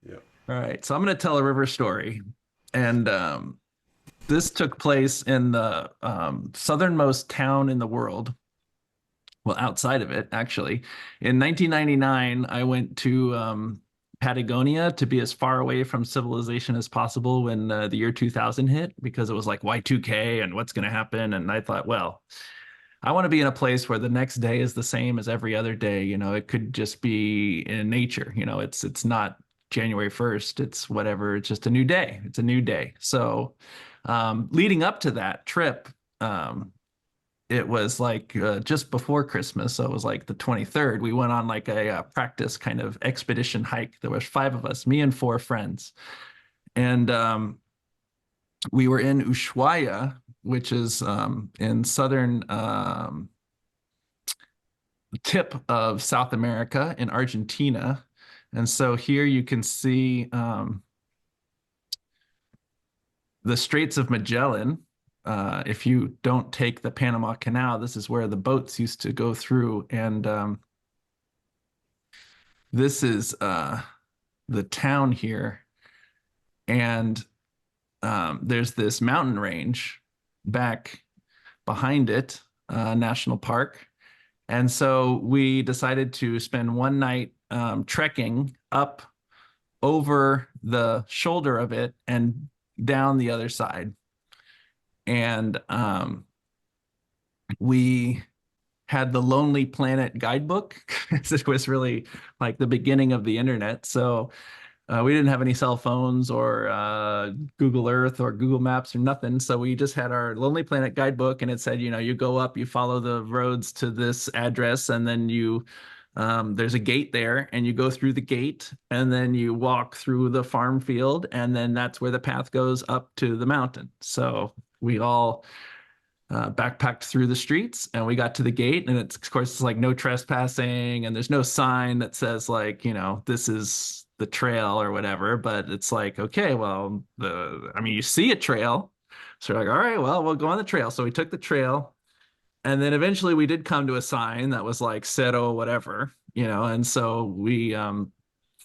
Yeah. All right, so I'm going to tell a river story, and this took place in the southernmost town in the world. Well, outside of it, actually. In 1999, I went to Patagonia to be as far away from civilization as possible when the year 2000 hit, because it was like Y2K and what's going to happen. And I thought, well, I want to be in a place where the next day is the same as every other day. It could just be in nature. It's not January 1st. It's whatever. It's just a new day. It's a new day. So, leading up to that trip, it was like just before Christmas. So it was like the 23rd. We went on like a practice kind of expedition hike. There was five of us, me and four friends, and we were in Ushuaia, which is in southern tip of South America in Argentina. And so here you can see the Straits of Magellan. If you don't take the Panama Canal, this is where the boats used to go through. And this is the town here. And there's this mountain range back behind it, national park. And so we decided to spend one night trekking up over the shoulder of it and down the other side. And we had the Lonely Planet guidebook. It was really like the beginning of the internet. So we didn't have any cell phones or Google Earth or Google Maps or nothing. So we just had our Lonely Planet guidebook, and it said, you go up, you follow the roads to this address, and then there's a gate there, and you go through the gate, and then you walk through the farm field, and then that's where the path goes up to the mountain. So we all backpacked through the streets, and we got to the gate, and of course it's like no trespassing, and there's no sign that says like this is the trail or whatever, but it's like, okay, well, you see a trail, so we're like, all right, well, we'll go on the trail. So we took the trail, and then eventually we did come to a sign that was like Cerro whatever, and so we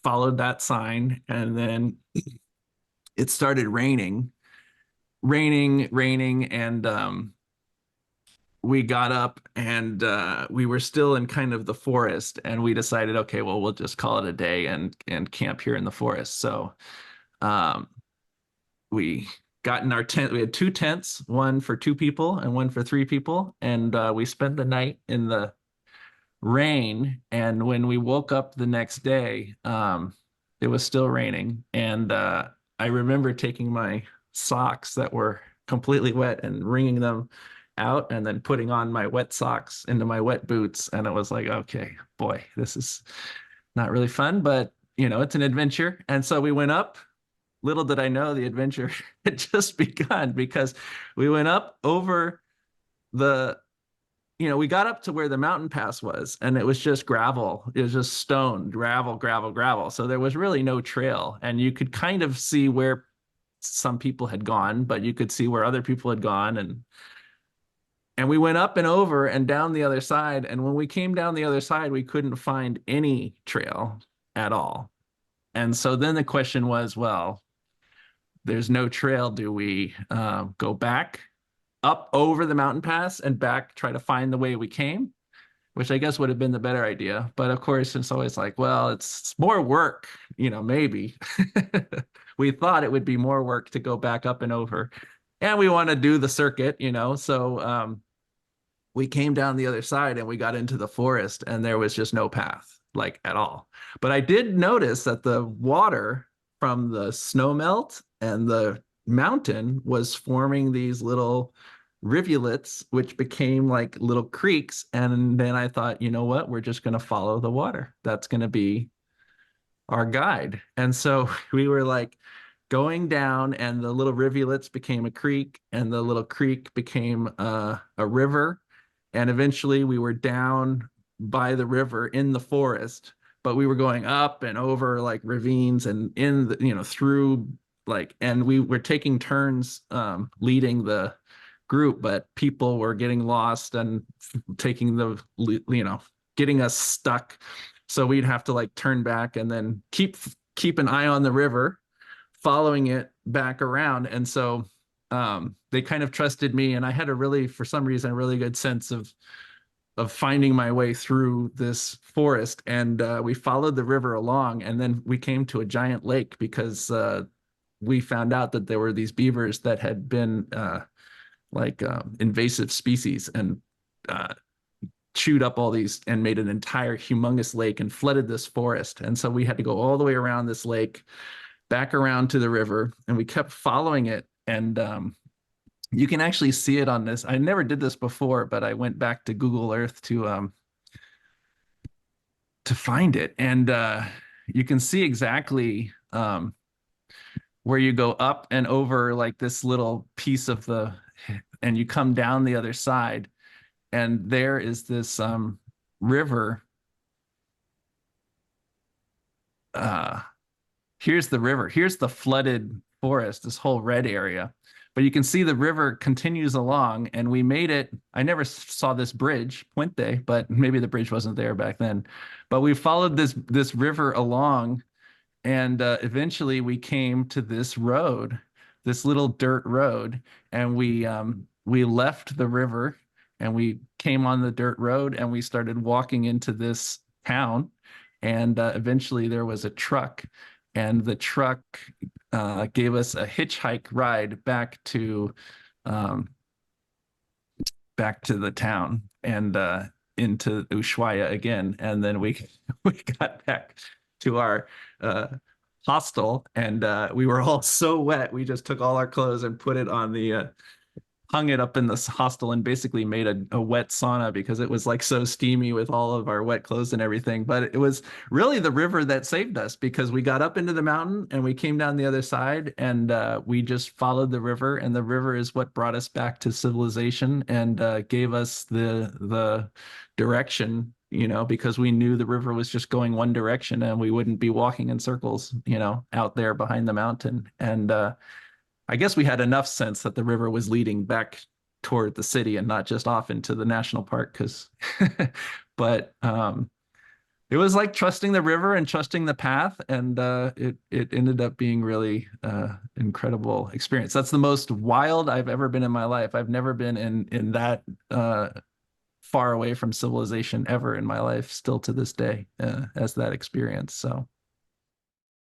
followed that sign, and then it started raining, and we got up, and we were still in kind of the forest, and we decided, okay, well, we'll just call it a day and camp here in the forest. So um, we got in our tent. We had two tents, one for two people and one for three people, and we spent the night in the rain. And when we woke up the next day, it was still raining. And I remember taking my socks that were completely wet and wringing them out, and then putting on my wet socks into my wet boots. And it was like, okay, boy, this is not really fun, but it's an adventure. And so we went up. Little did I know the adventure had just begun, because we went up over the we got up to where the mountain pass was, and it was just gravel. It was just stone, gravel, gravel, gravel. So there was really no trail, and you could kind of see where some people had gone, but you could see where other people had gone. And we went up and over and down the other side. And when we came down the other side, we couldn't find any trail at all. And so then the question was, well, there's no trail. Do we go back up over the mountain pass and back, try to find the way we came? Which I guess would have been the better idea. But of course, it's always like, well, it's more work, maybe. We thought it would be more work to go back up and over. And we want to do the circuit, So we came down the other side, and we got into the forest, and there was just no path, like at all. But I did notice that the water from the snow melt and the mountain was forming these little rivulets, which became like little creeks. And then I thought, you know what? We're just going to follow the water. That's going to be our guide. And so we were like going down, and the little rivulets became a creek, and the little creek became a river. And eventually we were down by the river in the forest, but we were going up and over like ravines and in the, through like, and we were taking turns leading the group, but people were getting lost and taking getting us stuck. So we'd have to like turn back and then keep an eye on the river, following it back around. And so they kind of trusted me, and I had a really, for some reason, a really good sense of finding my way through this forest. And we followed the river along, and then we came to a giant lake because we found out that there were these beavers that had been invasive species and chewed up all these and made an entire humongous lake and flooded this forest. And so we had to go all the way around this lake, back around to the river, and we kept following it. And you can actually see it on this. I never did this before, but I went back to Google Earth to find it. And you can see exactly where you go up and over like this little piece of and you come down the other side, and there is this river. Here's the river. Here's the flooded forest, this whole red area. But you can see the river continues along, and we made it. I never saw this bridge, Puente, but maybe the bridge wasn't there back then. But we followed this river along, and eventually we came to this road, this little dirt road, and we left the river and we came on the dirt road, and we started walking into this town. And eventually there was a truck, and the truck gave us a hitchhike ride back to the town and into Ushuaia again. And then we got back to our hostel, and we were all so wet. We just took all our clothes and put it on hung it up in this hostel and basically made a wet sauna because it was like so steamy with all of our wet clothes and everything. But it was really the river that saved us, because we got up into the mountain and we came down the other side, and we just followed the river, and the river is what brought us back to civilization and gave us the direction, because we knew the river was just going one direction and we wouldn't be walking in circles, out there behind the mountain. And I guess we had enough sense that the river was leading back toward the city and not just off into the national park. But it was like trusting the river and trusting the path, and it ended up being really incredible experience. That's the most wild I've ever been in my life. I've never been in that far away from civilization ever in my life, still to this day, as that experience. So